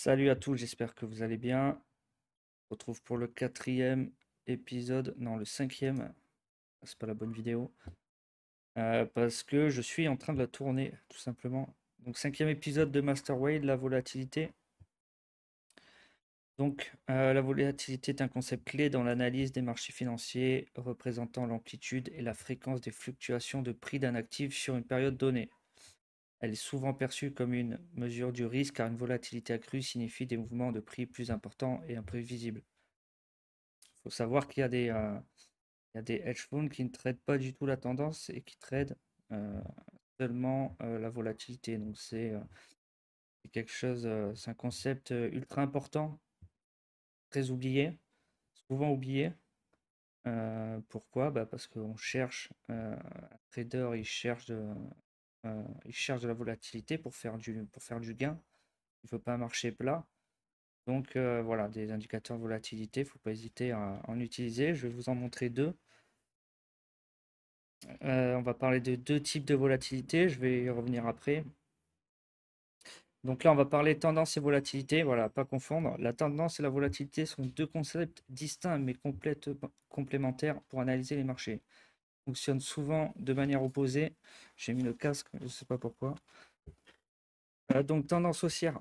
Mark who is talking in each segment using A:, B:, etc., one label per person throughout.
A: Salut à tous, j'espère que vous allez bien. On se retrouve pour le quatrième épisode, non le cinquième, c'est pas la bonne vidéo, parce que je suis en train de la tourner tout simplement. Donc cinquième épisode de Masterway, de la volatilité. Donc la volatilité est un concept clé dans l'analyse des marchés financiers, représentant l'amplitude et la fréquence des fluctuations de prix d'un actif sur une période donnée. Elle est souvent perçue comme une mesure du risque car une volatilité accrue signifie des mouvements de prix plus importants et imprévisibles. Il faut savoir qu'il y a des hedge funds qui ne traitent pas du tout la tendance et qui traitent euh, seulement la volatilité. Donc c'est quelque chose, c'est un concept ultra important, très oublié, souvent oublié. Pourquoi? Bah parce qu'on cherche, un trader, il cherche de la volatilité pour faire du gain. Il ne veut pas un marché plat. Donc voilà, des indicateurs de volatilité, il ne faut pas hésiter à en utiliser. Je vais vous en montrer deux. On va parler de deux types de volatilité, je vais y revenir après. Donc là, on va parler tendance et volatilité, voilà, pas confondre. La tendance et la volatilité sont deux concepts distincts mais complémentaires pour analyser les marchés. Ils fonctionnent souvent de manière opposée. J'ai mis le casque, je ne sais pas pourquoi. Donc tendance haussière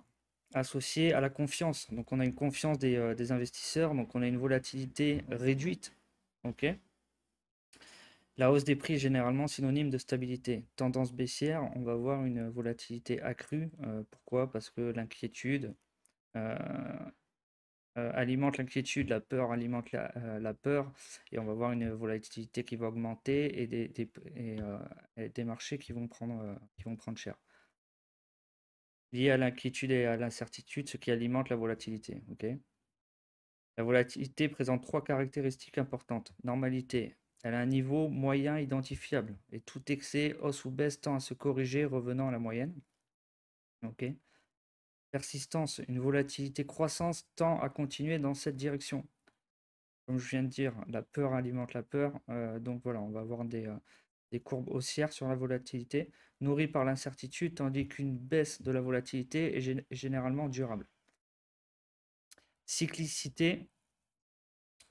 A: associée à la confiance. Donc on a une confiance des investisseurs, donc on a une volatilité réduite. Ok. La hausse des prix est généralement synonyme de stabilité. Tendance baissière, on va avoir une volatilité accrue. Pourquoi? Parce que l'inquiétude euh, alimente l'inquiétude, la peur alimente la peur, et on va avoir une volatilité qui va augmenter et des marchés qui vont prendre cher. Lié à l'inquiétude et à l'incertitude, ce qui alimente la volatilité. Ok. La volatilité présente trois caractéristiques importantes. Normalité, elle a un niveau moyen identifiable et tout excès, hausse ou baisse tend à se corriger revenant à la moyenne. Ok. Persistance, une volatilité croissance tend à continuer dans cette direction. Comme je viens de dire, la peur alimente la peur. Donc voilà, on va avoir des courbes haussières sur la volatilité, nourries par l'incertitude, tandis qu'une baisse de la volatilité est généralement durable. Cyclicité,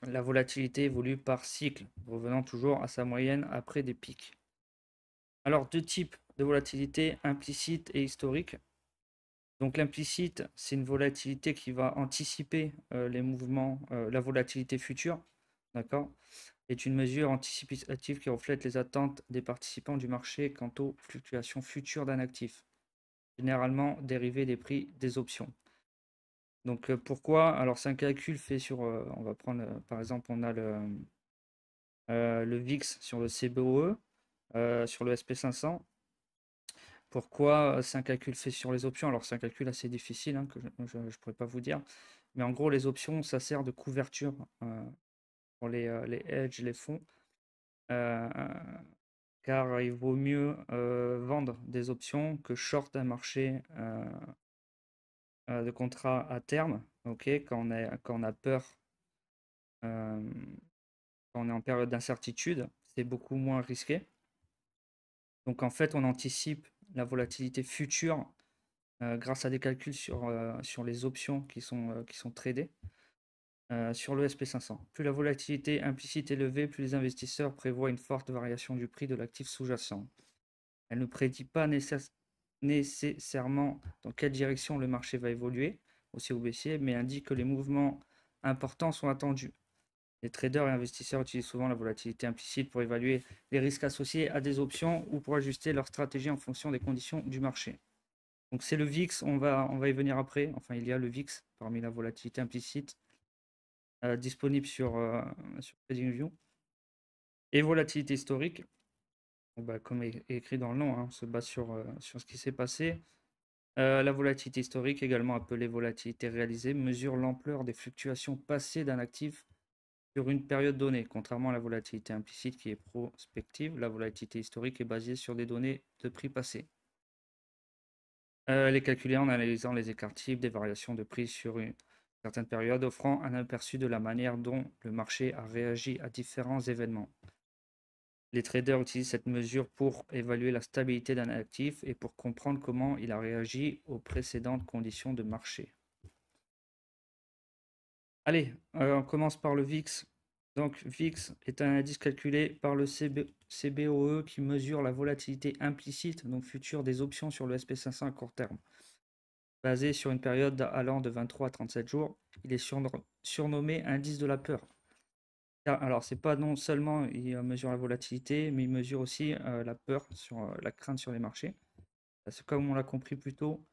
A: la volatilité évolue par cycle, revenant toujours à sa moyenne après des pics. Alors, deux types de volatilité, implicite et historique. Donc l'implicite, c'est une volatilité qui va anticiper les mouvements, la volatilité future, d'accord, est une mesure anticipative qui reflète les attentes des participants du marché quant aux fluctuations futures d'un actif, généralement dérivées des prix des options. Donc pourquoi? Alors c'est un calcul fait sur, on va prendre par exemple, on a le VIX sur le CBOE, sur le SP500. Pourquoi c'est un calcul fait sur les options? Alors c'est un calcul assez difficile hein, que je ne pourrais pas vous dire. Mais en gros, les options, ça sert de couverture pour les hedges, les fonds. Euh, car il vaut mieux vendre des options que short un marché de contrat à terme. Ok, quand on a peur, euh, quand on est en période d'incertitude, c'est beaucoup moins risqué. Donc en fait, on anticipe la volatilité future grâce à des calculs sur les options qui sont tradées sur le SP500. Plus la volatilité implicite est élevée, plus les investisseurs prévoient une forte variation du prix de l'actif sous-jacent. Elle ne prédit pas nécessairement dans quelle direction le marché va évoluer, haussier ou baissier, mais indique que les mouvements importants sont attendus. Les traders et investisseurs utilisent souvent la volatilité implicite pour évaluer les risques associés à des options ou pour ajuster leur stratégie en fonction des conditions du marché. Donc c'est le VIX, on va y venir après. Enfin, il y a le VIX parmi la volatilité implicite disponible sur TradingView. Et volatilité historique, bon, bah, comme écrit dans le nom, hein, on se base sur ce qui s'est passé. La volatilité historique, également appelée volatilité réalisée, mesure l'ampleur des fluctuations passées d'un actif sur une période donnée. Contrairement à la volatilité implicite qui est prospective, la volatilité historique est basée sur des données de prix passés. Elle est calculée en analysant les écarts types des variations de prix sur une certaine période, offrant un aperçu de la manière dont le marché a réagi à différents événements. Les traders utilisent cette mesure pour évaluer la stabilité d'un actif et pour comprendre comment il a réagi aux précédentes conditions de marché. Allez, on commence par le VIX. Donc, VIX est un indice calculé par le CBOE qui mesure la volatilité implicite, donc future, des options sur le SP500 à court terme. Basé sur une période allant de 23 à 37 jours, il est surnommé indice de la peur. Alors, c'est pas non seulement il mesure la volatilité, mais il mesure aussi la peur, la crainte sur les marchés. C'est comme on l'a compris plus tôt,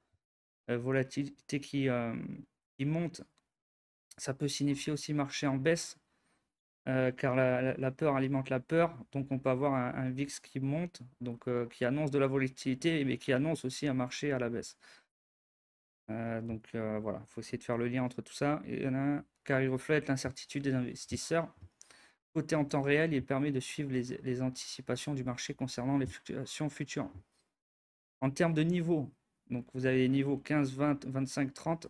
A: volatilité qui monte, ça peut signifier aussi marché en baisse, car la peur alimente la peur. Donc, on peut avoir un VIX qui monte, donc qui annonce de la volatilité, mais qui annonce aussi un marché à la baisse. Voilà, il faut essayer de faire le lien entre tout ça. Il y en a un, car il reflète l'incertitude des investisseurs. Côté en temps réel, il permet de suivre les anticipations du marché concernant les fluctuations futures. En termes de niveau, donc vous avez les niveaux 15, 20, 25, 30.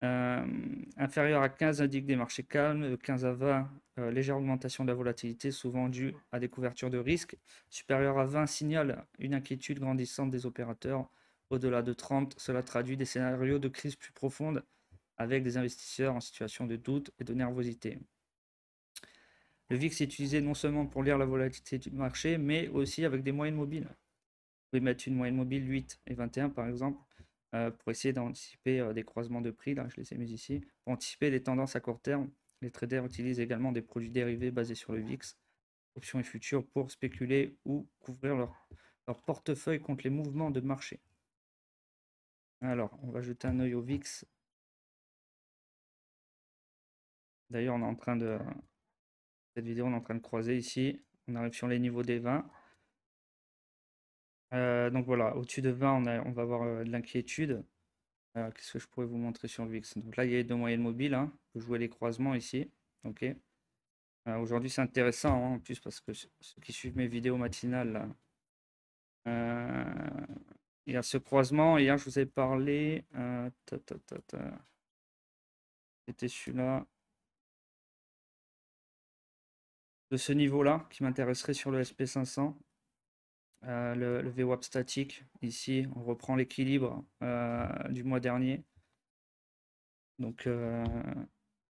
A: Inférieur à 15 indique des marchés calmes, de 15 à 20, légère augmentation de la volatilité, souvent due à des couvertures de risque. Supérieur à 20 signale une inquiétude grandissante des opérateurs. Au-delà de 30, cela traduit des scénarios de crise plus profondes avec des investisseurs en situation de doute et de nervosité. Le VIX est utilisé non seulement pour lire la volatilité du marché, mais aussi avec des moyennes mobiles. Vous pouvez mettre une moyenne mobile 8 et 21 par exemple, pour essayer d'anticiper des croisements de prix. Là, je les ai mis ici. Pour anticiper les tendances à court terme, les traders utilisent également des produits dérivés basés sur le VIX, options et futurs, pour spéculer ou couvrir leur portefeuille contre les mouvements de marché. Alors, on va jeter un œil au VIX. D'ailleurs, cette vidéo, on est en train de croiser ici. On arrive sur les niveaux des 20. Donc voilà, au-dessus de 20, on va avoir de l'inquiétude. Qu'est-ce que je pourrais vous montrer sur le VIX? Donc là, il y a les deux moyennes mobiles. Hein. On peut jouer les croisements ici. Ok. Aujourd'hui, c'est intéressant hein, en plus parce que ceux qui suivent mes vidéos matinales, là, il y a ce croisement. Hier, je vous ai parlé. C'était celui-là. De ce niveau-là qui m'intéresserait sur le SP500. Le VWAP statique. Ici, on reprend l'équilibre du mois dernier. Donc,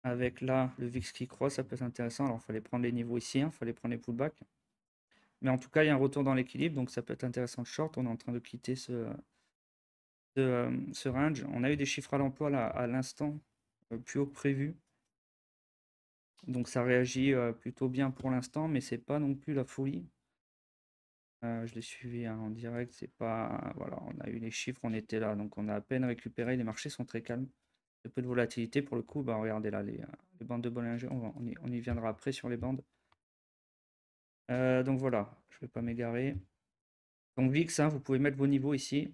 A: avec là, le VIX qui croît, ça peut être intéressant. Alors, il fallait prendre les niveaux ici, il fallait prendre les pullbacks. Mais en tout cas, il y a un retour dans l'équilibre, donc ça peut être intéressant de short. On est en train de quitter ce range. On a eu des chiffres à l'emploi là à l'instant, plus haut que prévu. Donc ça réagit plutôt bien pour l'instant, mais c'est pas non plus la folie. Je l'ai suivi hein, en direct, c'est pas. Voilà, on a eu les chiffres, on était là, donc on a à peine récupéré. Les marchés sont très calmes. Un peu de volatilité pour le coup. Bah, regardez là, les bandes de Bollinger, on y viendra après sur les bandes. Donc voilà, je ne vais pas m'égarer. Donc VIX, hein, vous pouvez mettre vos niveaux ici.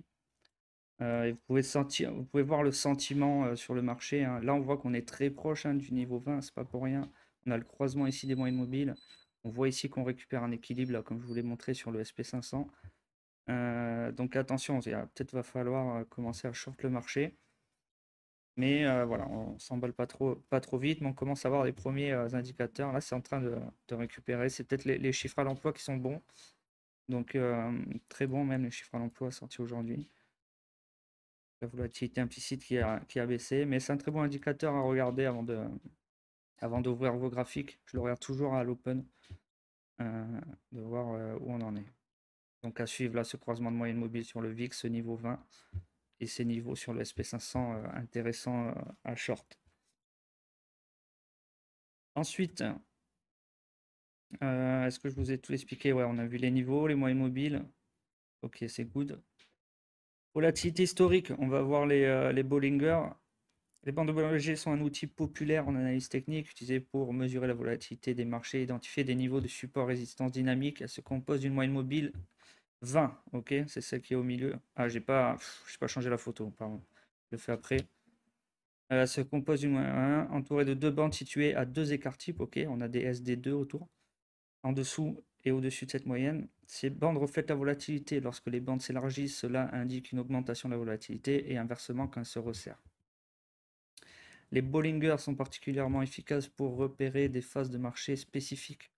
A: Et vous pouvez voir le sentiment sur le marché. Hein. Là, on voit qu'on est très proche hein, du niveau 20, c'est pas pour rien. On a le croisement ici des moyennes mobiles. On voit ici qu'on récupère un équilibre, là, comme je vous l'ai montré sur le SP500. Donc attention, peut-être va falloir commencer à short le marché. Mais voilà, on s'emballe pas trop vite, mais on commence à avoir les premiers indicateurs. Là, c'est en train de récupérer. C'est peut-être les chiffres à l'emploi qui sont bons. Donc très bon même les chiffres à l'emploi sortis aujourd'hui. La volatilité implicite qui a baissé, mais c'est un très bon indicateur à regarder avant d'ouvrir vos graphiques. Je le regarde toujours à l'open, de voir où on en est. Donc à suivre là ce croisement de moyenne mobile sur le VIX, ce niveau 20, et ces niveaux sur le SP500 intéressants à short. Ensuite, est-ce que je vous ai tout expliqué? Ouais, on a vu les niveaux, les moyennes mobiles. Ok, c'est good. Volatilité historique, on va voir les Bollinger. Les bandes de Bollinger sont un outil populaire en analyse technique utilisé pour mesurer la volatilité des marchés, identifier des niveaux de support résistance dynamique. Elle se compose d'une moyenne mobile 20, ok, c'est celle qui est au milieu. Ah, j'ai pas changé la photo, pardon. Je le fais après. Elle se compose d'une moyenne 1 entourée de deux bandes situées à deux écarts types, ok, on a des SD2 autour. En dessous et au-dessus de cette moyenne, ces bandes reflètent la volatilité. Lorsque les bandes s'élargissent, cela indique une augmentation de la volatilité et inversement quand elles se resserrent. Les Bollinger sont particulièrement efficaces pour repérer des phases de marché spécifiques.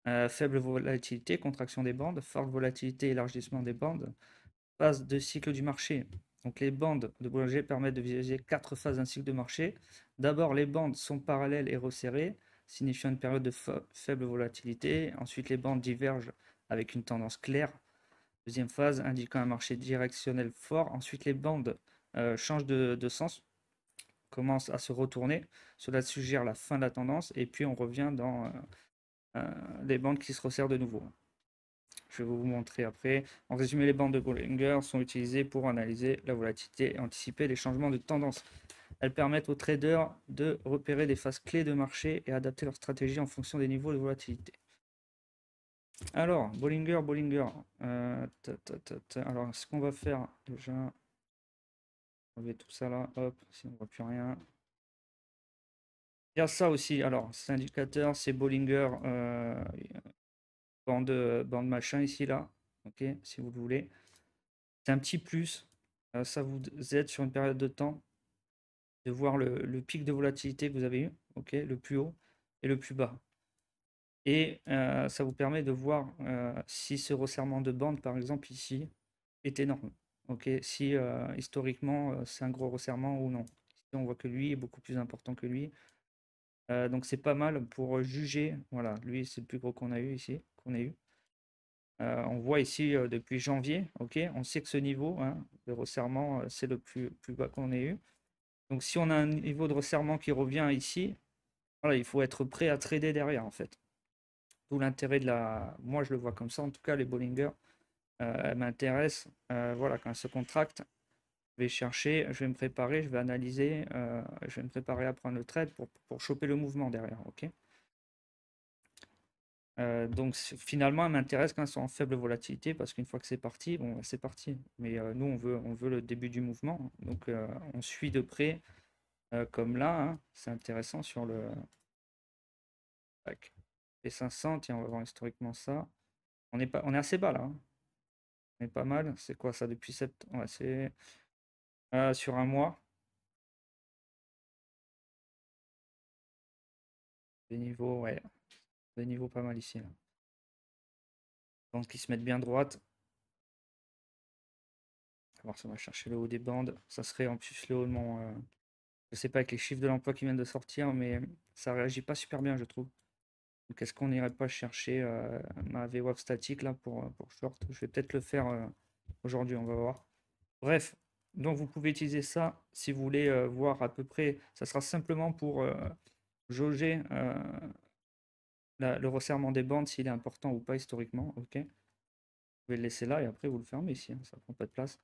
A: Faible volatilité, contraction des bandes, forte volatilité, élargissement des bandes, phase de cycle du marché Donc les bandes de Bollinger permettent de visualiser 4 phases d'un cycle de marché. D'abord, les bandes sont parallèles et resserrées, signifiant une période de faible volatilité. Ensuite, les bandes divergent avec une tendance claire. Deuxième phase, indiquant un marché directionnel fort. Ensuite, les bandes changent de sens, commencent à se retourner. Cela suggère la fin de la tendance. Et puis, on revient dans les bandes qui se resserrent de nouveau. Je vais vous montrer après. En résumé, les bandes de Bollinger sont utilisées pour analyser la volatilité et anticiper les changements de tendance. Elles permettent aux traders de repérer des phases clés de marché et adapter leur stratégie en fonction des niveaux de volatilité. Alors, Bollinger. Alors, ce qu'on va faire, déjà, on va tout ça là, hop, si on ne voit plus rien. Il y a ça aussi. Alors, cet indicateur, c'est Bollinger, bande machin ici, là. Ok, si vous le voulez. C'est un petit plus. Ça vous aide sur une période de temps de voir le pic de volatilité que vous avez eu, ok, le plus haut et le plus bas. Et ça vous permet de voir si ce resserrement de bande, par exemple ici, est énorme. Ok, si historiquement c'est un gros resserrement ou non. Ici, on voit que lui est beaucoup plus important que lui. Donc c'est pas mal pour juger. Voilà, lui c'est le plus gros qu'on a eu ici, qu'on a eu. On voit ici depuis janvier, ok, on sait que ce niveau de resserrement, c'est le plus bas qu'on ait eu. Donc si on a un niveau de resserrement qui revient ici, voilà, il faut être prêt à trader derrière en fait. D'où l'intérêt de la... Moi je le vois comme ça, en tout cas les Bollinger m'intéressent. Voilà, quand elles se contractent, je vais chercher, je vais me préparer, je vais analyser, je vais me préparer à prendre le trade pour choper le mouvement derrière, ok. Donc finalement, elle m'intéresse quand elles sont en faible volatilité parce qu'une fois que c'est parti, bon, c'est parti. Mais nous, on veut le début du mouvement. Donc on suit de près, comme là, hein. C'est intéressant sur le P500. Tiens, on va voir historiquement ça. On est assez bas là, hein. On est pas mal. C'est quoi ça depuis septembre? Ouais, c'est sur un mois. Des niveaux, ouais, des niveaux pas mal ici, là. Donc ils se mettent bien droite. On va voir si on va chercher le haut des bandes. Ça serait en plus le haut de mon. Je sais pas avec les chiffres de l'emploi qui viennent de sortir, mais ça réagit pas super bien, je trouve. Donc est-ce qu'on n'irait pas chercher ma VWAP statique là pour short? Je vais peut-être le faire aujourd'hui, on va voir. Bref, donc vous pouvez utiliser ça si vous voulez voir à peu près. Ça sera simplement pour jauger le resserrement des bandes s'il est important ou pas historiquement. Ok. Vous pouvez le laisser là et après vous le fermez ici, hein, ça prend pas de place.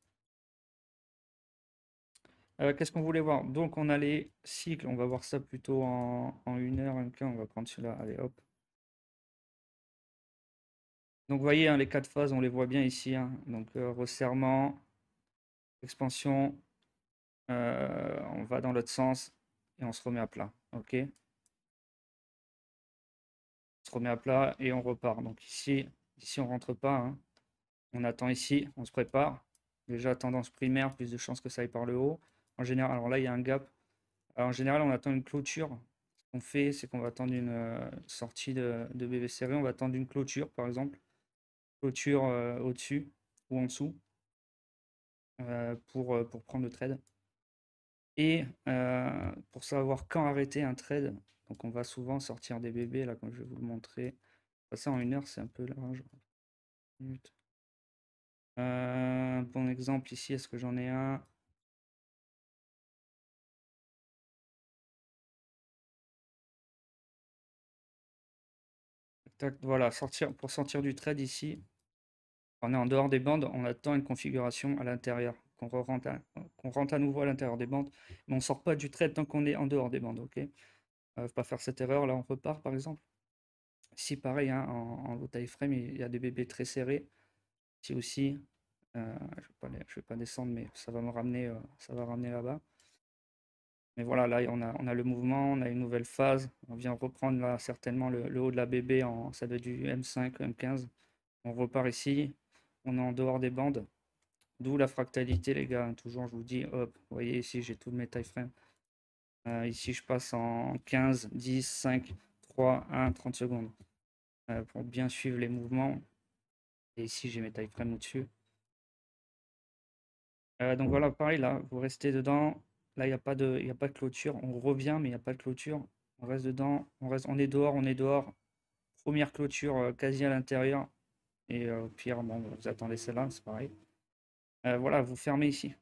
A: Qu'est-ce qu'on voulait voir? Donc on a les cycles, on va voir ça plutôt en 1 heure, on va prendre celui-là, allez hop. Donc vous voyez, hein, les 4 phases, on les voit bien ici, hein. Donc resserrement, expansion, on va dans l'autre sens et on se remet à plat. Ok, on se remet à plat et on repart. Donc ici on rentre pas, hein. On attend ici, on se prépare. Déjà tendance primaire, plus de chances que ça aille par le haut. En général, alors là il y a un gap. Alors, en général, on attend une clôture. Ce qu'on fait, c'est qu'on va attendre une sortie de BB serré. On va attendre une clôture, par exemple. Clôture au-dessus ou en dessous pour prendre le trade. Et pour savoir quand arrêter un trade, donc on va souvent sortir des bébés, là, comme je vais vous le montrer. Ça, en 1 heure, c'est un peu large. Un bon exemple ici, est-ce que j'en ai un? Tac, voilà, pour sortir du trade ici, on est en dehors des bandes, on attend une configuration à l'intérieur, qu'on rentre à nouveau à l'intérieur des bandes, mais on ne sort pas du trade tant qu'on est en dehors des bandes, ok? Faut pas faire cette erreur, là on repart par exemple. Ici pareil, hein, en low time frame, il y a des bébés très serrés. Ici aussi, je vais pas descendre, mais ça va me ramener, ça va ramener là-bas. Mais voilà, là on a le mouvement, on a une nouvelle phase, on vient reprendre là certainement le haut de la BB, ça doit être du M5, M15. On repart ici, on est en dehors des bandes. D'où la fractalité, les gars. Toujours, je vous dis, hop, vous voyez ici, j'ai tout mes time frames. Ici, je passe en 15, 10, 5, 3, 1, 30 secondes pour bien suivre les mouvements. Et ici, j'ai mes time frames au-dessus. Donc voilà, pareil, là, vous restez dedans. Là, il y a pas de clôture. On revient, mais il n'y a pas de clôture. On reste dedans. On est dehors, on est dehors. Première clôture quasi à l'intérieur. Et au pire, bon, vous attendez celle-là, c'est pareil. Voilà, vous fermez ici.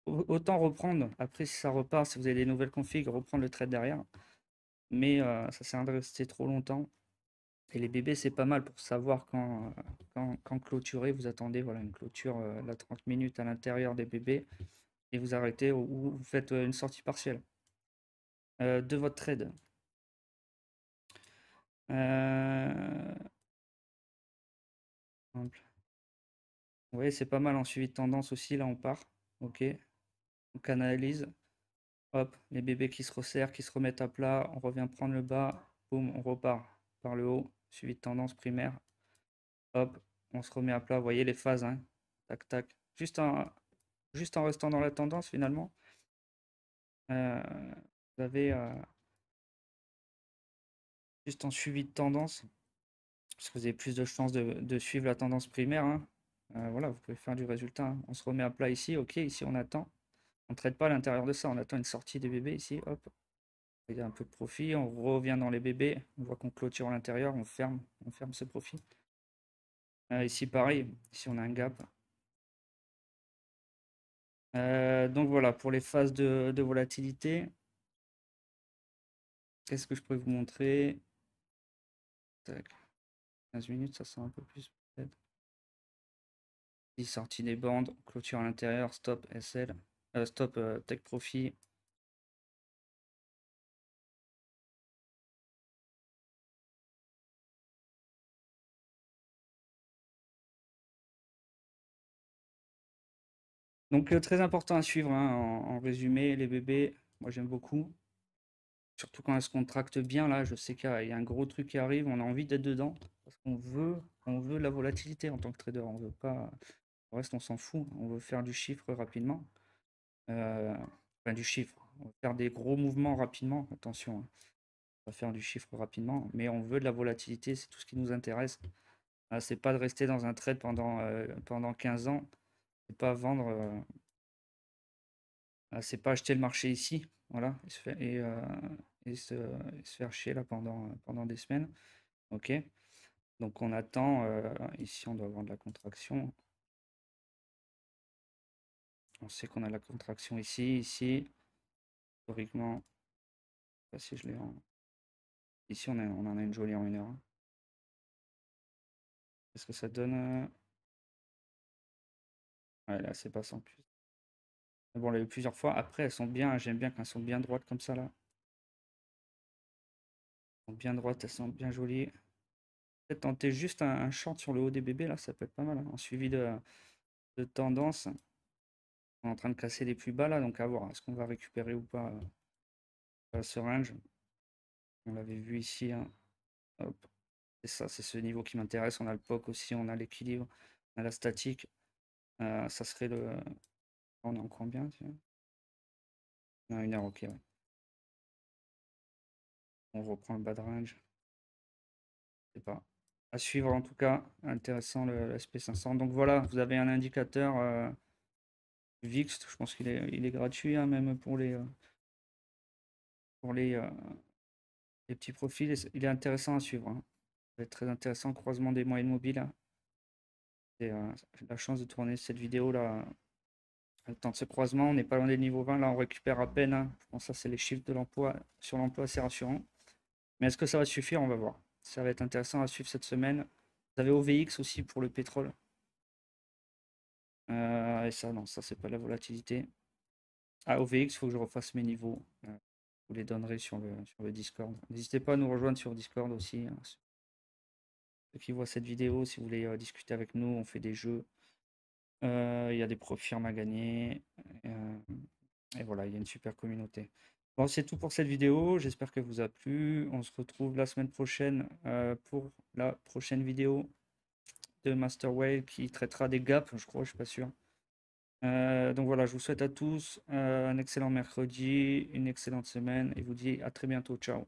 A: Autant reprendre. Après, si ça repart, si vous avez des nouvelles configs, reprendre le trade derrière. Mais ça sert à rien de rester trop longtemps. Et les bébés, c'est pas mal pour savoir quand clôturer. Vous attendez voilà, une clôture là, 30 minutes à l'intérieur des bébés et vous arrêtez ou vous faites une sortie partielle de votre trade. Euh, Vous voyez, c'est pas mal en suivi de tendance aussi. Là, on part. Ok. On canalise. Hop, les bébés qui se resserrent, qui se remettent à plat. On revient prendre le bas. Boum, on repart par le haut. Suivi de tendance primaire. Hop, on se remet à plat. Vous voyez les phases, hein. Tac, tac. Juste en restant dans la tendance, finalement, euh, vous avez juste en suivi de tendance, parce que vous avez plus de chances de suivre la tendance primaire, hein. Voilà, vous pouvez faire du résultat, hein. On se remet à plat ici, ok, ici on attend. On ne traite pas à l'intérieur de ça, on attend une sortie des bébés ici, hop. Il y a un peu de profit, on revient dans les bébés, on voit qu'on clôture à l'intérieur, on ferme ce profit. Ici pareil, ici on a un gap. Donc voilà, pour les phases de volatilité, qu'est-ce que je pourrais vous montrer? Tac, 15 minutes, ça sent un peu plus peut-être. Sortie des bandes, clôture à l'intérieur, stop SL, stop take profit. Donc très important à suivre, hein, en résumé, les bébés, moi j'aime beaucoup. Surtout quand elles se contractent bien, là, je sais qu'il y a un gros truc qui arrive, on a envie d'être dedans, parce on veut la volatilité en tant que trader, on veut pas, le reste on s'en fout, on veut faire du chiffre rapidement. Enfin du chiffre, on veut faire des gros mouvements rapidement, attention, hein. On va faire du chiffre rapidement, mais on veut de la volatilité, c'est tout ce qui nous intéresse. C'est pas de rester dans un trade pendant 15 ans, c'est pas vendre, c'est pas acheter le marché ici, voilà, et se faire chier là pendant des semaines. Ok, donc on attend, ici on doit avoir de la contraction. On sait qu'on a la contraction ici, historiquement, je sais pas si je l'ai en. Ici on en a une jolie en 1 heure. Qu'est-ce que ça donne? Ouais, là c'est pas sans plus. Mais bon, on l'a eu plusieurs fois. Après, elles sont bien, j'aime bien quand elles sont bien droites comme ça là. Elles sont bien droites, elles sont bien jolies. Peut-être tenter juste un short sur le haut des bébés là, ça peut être pas mal, hein, en suivi de tendance. On est en train de casser les plus bas là, donc à voir, est-ce qu'on va récupérer ou pas ce range. On l'avait vu ici, hein. Hop. C'est ça, c'est ce niveau qui m'intéresse. On a le POC aussi, on a l'équilibre, on a la statique. Ça serait le. On est en combien, tiens? On a 1 heure, ok, ouais. On reprend le bas de range. Je sais pas. À suivre en tout cas. Intéressant le SP500. Donc voilà, vous avez un indicateur VIX. Je pense il est gratuit, hein, même pour les petits profils. Il est intéressant à suivre, hein. Ça va être très intéressant. Croisement des moyennes mobiles, hein. J'ai la chance de tourner cette vidéo là. Le temps de ce croisement, on n'est pas loin des niveaux 20. Là, on récupère à peine, hein. Je pense que ça, c'est les chiffres de l'emploi. Sur l'emploi, c'est rassurant. Mais est-ce que ça va suffire? On va voir. Ça va être intéressant à suivre cette semaine. Vous avez OVX aussi pour le pétrole. Et ça, non, ça, c'est pas la volatilité. Ah, OVX, il faut que je refasse mes niveaux. Je vous les donnerai sur le Discord. N'hésitez pas à nous rejoindre sur Discord aussi, hein. Ceux qui voient cette vidéo, si vous voulez discuter avec nous, on fait des jeux. Il y a des profils à gagner. Euh, et voilà, il y a une super communauté. Bon, c'est tout pour cette vidéo. J'espère qu'elle vous a plu. On se retrouve la semaine prochaine pour la prochaine vidéo de Master Whale qui traitera des gaps, je crois, je suis pas sûr. Donc voilà, je vous souhaite à tous un excellent mercredi, une excellente semaine et vous dis à très bientôt. Ciao.